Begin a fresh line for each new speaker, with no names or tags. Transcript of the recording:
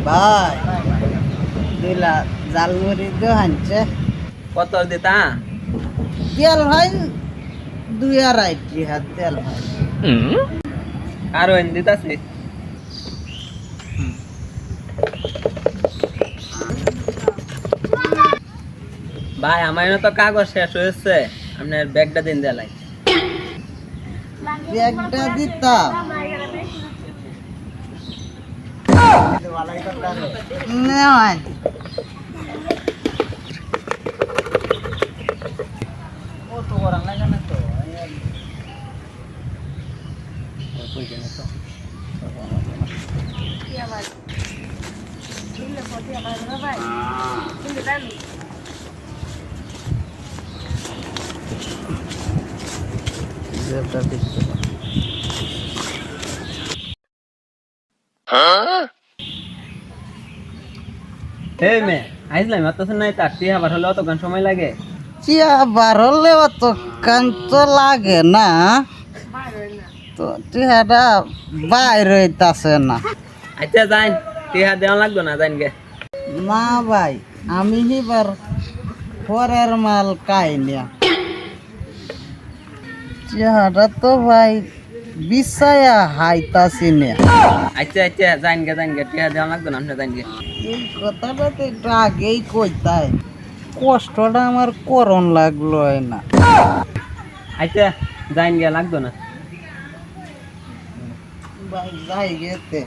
ভাই দিলা জালমুড়ি তো হানছে
কত দিতা
তেল ভাই 2.5 হাত তেল ভাই
আরো এন দিতাছে ভাই আমার তো কাগজ শেষ হয়েছে আপনার ব্যাগটা দিন দেলাই
একটা দিতাম নেওয়াই কত করা লাগে না তো
এই মে আইসলাম এত নাই তার টিয়া আবার হলে অতক্ষণ সময় লাগে
চিয়া বারলে অত কান্ত লাগে না তো টিহাটা বাইরে হইতাছে না
আচ্ছা যাইন টিয়া দেওয়া লাগবে না যাইন গে
না ভাই আমি এবার পরের মাল কাইনিয়া চেহারা তো ভাই বিছায়া হাইতাছি না
আচ্ছা আচ্ছা যাইন গে টিয়া দেওয়া লাগবে না আপনি যাইন গে
এই কথাটা তো একটু আগেই কইতাই কষ্টটা আমার করণ লাগলো না
আচ্ছা যাইন গে লাগবে না
ভাই যাই গেতে